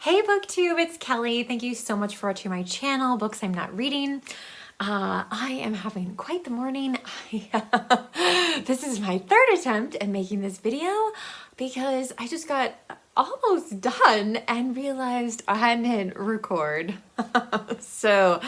Hey booktube, it's Kelly. Thank you so much for watching my channel, Books I'm Not Reading. I am having quite the morning. This is my third attempt at making this video because I just got almost done and realized I didn't record. So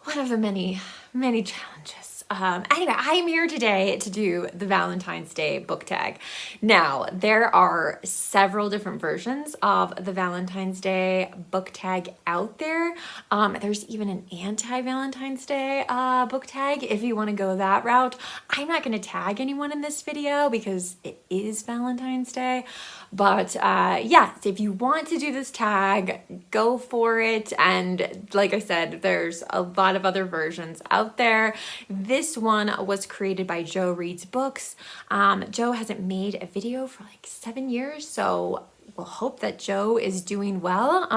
one of the many challenges. Anyway, I'm here today to do the Valentine's Day book tag. Now, there are several different versions of the Valentine's Day book tag out there. There's even an anti-Valentine's Day book tag if you want to go that route. I'm not going to tag anyone in this video because it is Valentine's Day. But yeah, if you want to do this tag, go for it. And like I said, there's a lot of other versions out there. This one was created by Joe Reads Books. Joe hasn't made a video for like 7 years, so we'll hope that Joe is doing well.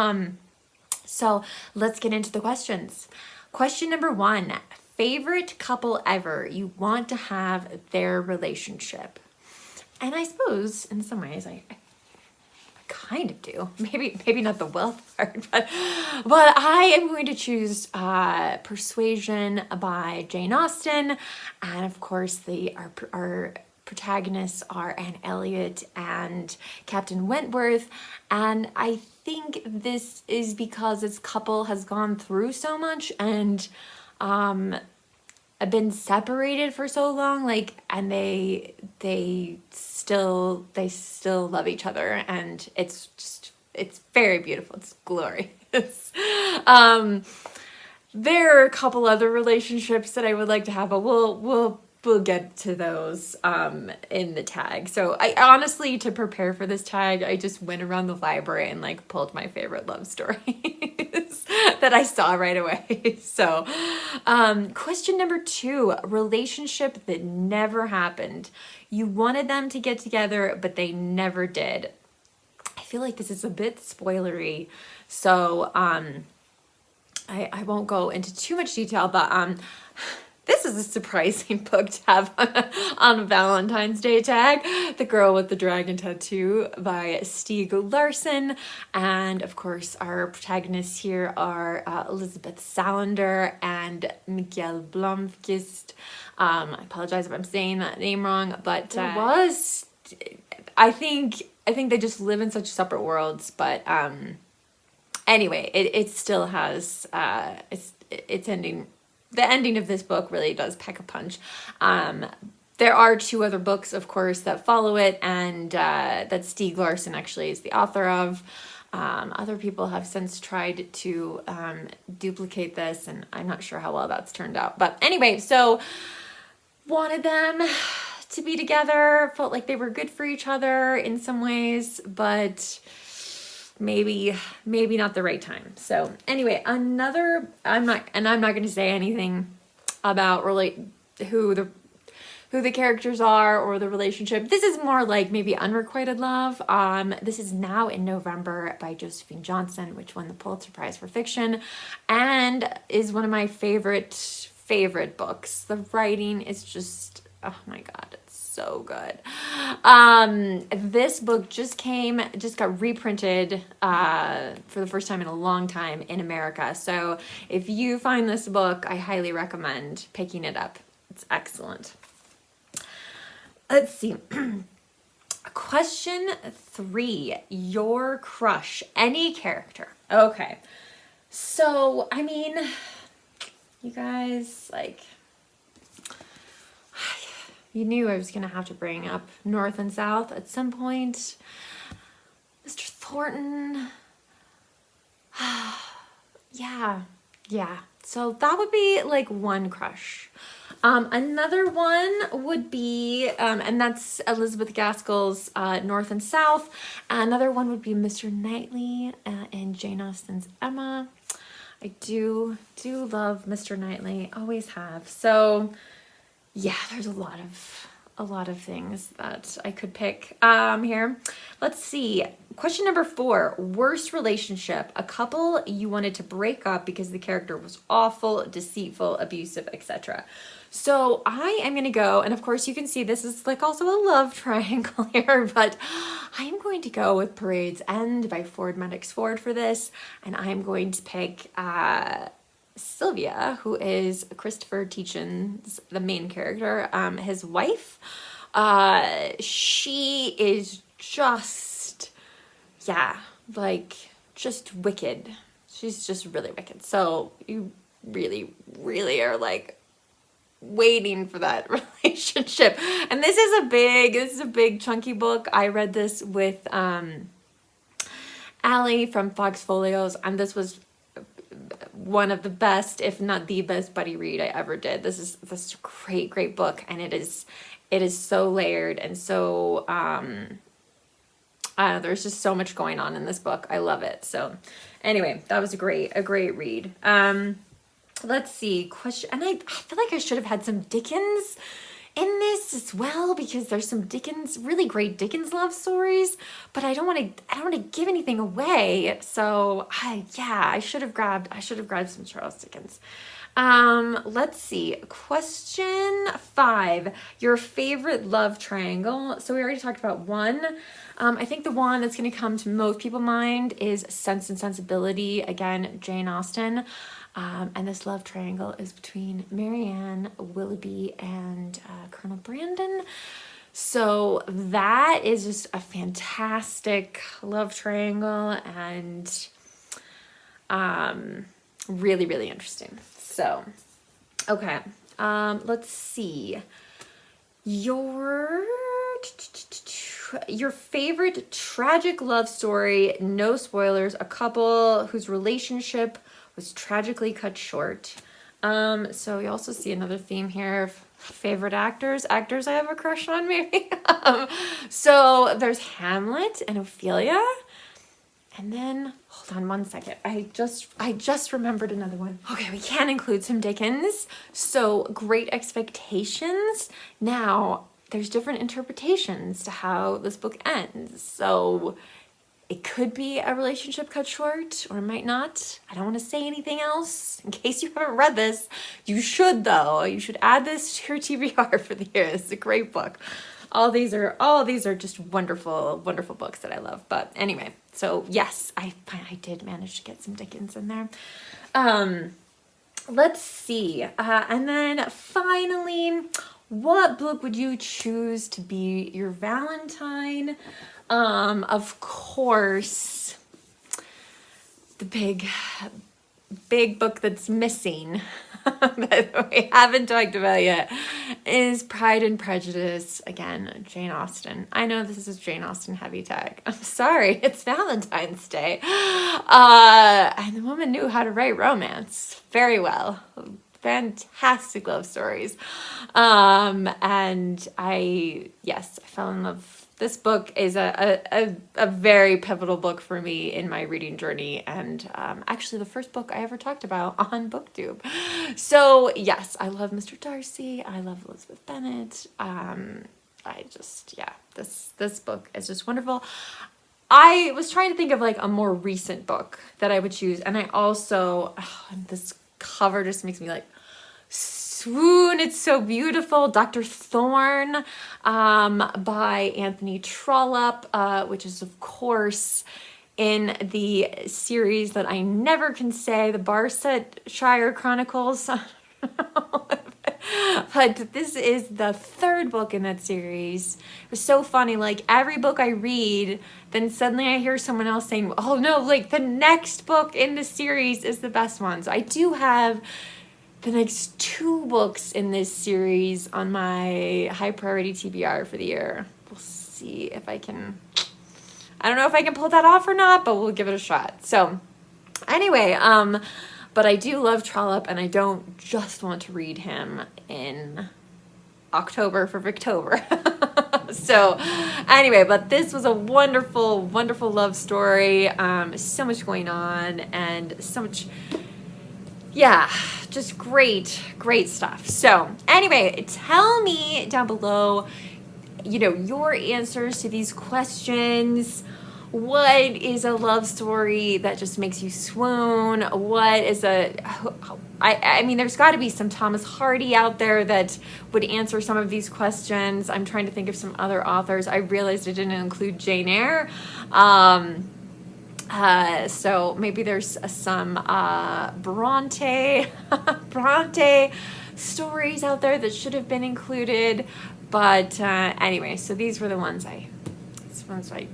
So let's get into the questions. Question number 1, favorite couple ever you want to have their relationship? And I suppose in some ways I kind of do. Maybe not the wealth part, but I am going to choose Persuasion by Jane Austen, and of course our protagonists are Anne Elliot and Captain Wentworth, and I think this is because this couple has gone through so much and been separated for so long, and they still love each other, and it's very beautiful. It's glorious. There are a couple other relationships that I would like to have, but we'll get to those in the tag. So I honestly, to prepare for this tag, I just went around the library and pulled my favorite love stories that I saw right away. So question number 2, relationship that never happened. You wanted them to get together, but they never did. I feel like this is a bit spoilery, so I won't go into too much detail, but this is a surprising book to have on a Valentine's Day tag. The Girl with the Dragon Tattoo by Stieg Larsson. And of course, our protagonists here are Elizabeth Salander and Mikael Blomkvist. I apologize if I'm saying that name wrong, but I think they just live in such separate worlds. But anyway, it still has its ending. The ending of this book really does pack a punch. There are 2 other books, of course, that follow it, and that Stieg Larsson actually is the author of. Other people have since tried to duplicate this, and I'm not sure how well that's turned out. But anyway, so wanted them to be together, felt like they were good for each other in some ways, but maybe not the right time. So anyway, I'm not going to say anything about who the characters are or the relationship. This is more like maybe unrequited love. This is Now in November by Josephine Johnson, which won the Pulitzer Prize for Fiction and is one of my favorite books. The writing is just, oh my God, it's so good. This book just got reprinted for the first time in a long time in America. So if you find this book, I highly recommend picking it up. It's excellent. Let's see. Question 3, your crush, any character. Okay. So, I mean, you guys, you knew I was going to have to bring up North and South at some point. Mr. Thornton. Yeah. So that would be one crush. Another one would be, and that's Elizabeth Gaskell's North and South. Another one would be Mr. Knightley and Jane Austen's Emma. I do love Mr. Knightley, always have. So yeah, there's a lot a lot of things that I could pick here. Let's see. Question number 4, worst relationship, a couple you wanted to break up because the character was awful, deceitful, abusive, etc. So I am going to go, and of course you can see this is like also a love triangle here, but I am going to go with Parade's End by Ford Maddox Ford for this, and I'm going to pick Sylvia, who is Christopher Teachin's, the main character, his wife. She is just, yeah, like just wicked. She's just really wicked. So you really, really are like waiting for that relationship. And this is a big chunky book. I read this with Allie from Fox Folios, and this was one of the best, if not the best, buddy read I ever did. This is a great book, and it is so layered and so there's just so much going on in this book. I love it. So anyway, that was a great read. Let's see, question, and I feel like I should have had some Dickens in this as well, because there's some Dickens, really great Dickens love stories, but I don't want to give anything away. So I should have grabbed some Charles Dickens. Let's see, question 5, your favorite love triangle. So we already talked about one. I think the one that's going to come to most people's mind is Sense and Sensibility, again, Jane Austen. And this love triangle is between Marianne, Willoughby, and Colonel Brandon. So that is just a fantastic love triangle, and really, really interesting. So, okay, let's see. Your favorite tragic love story, no spoilers, a couple whose relationship was tragically cut short. So you also see another theme here of favorite actors I have a crush on, maybe. So there's Hamlet and Ophelia. And then, hold on one second. I just remembered another one. Okay, we can include some Dickens. So Great Expectations. Now, there's different interpretations to how this book ends. So it could be a relationship cut short, or it might not. I don't want to say anything else in case you haven't read this. You should, though. You should add this to your TBR for the year. It's a great book. All these are just wonderful, wonderful books that I love. But anyway, so yes, I did manage to get some Dickens in there. Let's see. And then finally, what book would you choose to be your Valentine? Of course, the big book that's missing that we haven't talked about yet is Pride and Prejudice. Again, Jane Austen. I know this is a Jane Austen heavy tag. I'm sorry, it's Valentine's Day. And the woman knew how to write romance very well. Fantastic love stories. And I fell in love. This book is a very pivotal book for me in my reading journey, and actually the first book I ever talked about on booktube. So yes, I love Mr. Darcy. I love Elizabeth Bennet. This book is just wonderful. I was trying to think of like a more recent book that I would choose, and I also this cover just makes me like swoon. It's so beautiful. Dr. Thorne by Anthony Trollope, which is of course in the series that I never can say, the Barsetshire Chronicles. But this is the 3rd book in that series. It was so funny, like every book I read, then suddenly I hear someone else saying, oh no, like the next book in the series is the best one. So I do have the next 2 books in this series on my high priority TBR for the year. We'll see if I don't know if I can pull that off or not, but we'll give it a shot. So anyway, but I do love Trollope, and I don't just want to read him in October for Victober. So anyway, but this was a wonderful, wonderful love story. So much going on, and so much, just great stuff. So anyway, tell me down below you know, your answers to these questions. What is a love story that just makes you swoon? What is I mean, there's got to be some Thomas Hardy out there that would answer some of these questions. I'm trying to think of some other authors. I realized I didn't include Jane Eyre. So maybe there's some Bronte stories out there that should have been included. But anyway, so these were the ones I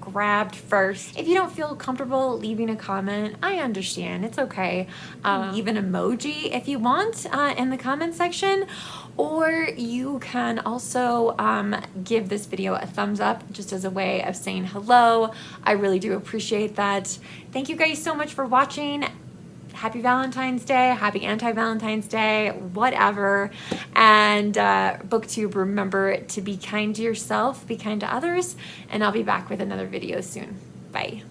grabbed first. If you don't feel comfortable leaving a comment, I understand. It's okay. Leave an emoji if you want in the comment section, or you can also give this video a thumbs up just as a way of saying hello. I really do appreciate that. Thank you guys so much for watching. Happy Valentine's Day, happy anti-Valentine's Day, whatever. And booktube, remember to be kind to yourself, be kind to others, and I'll be back with another video soon. Bye.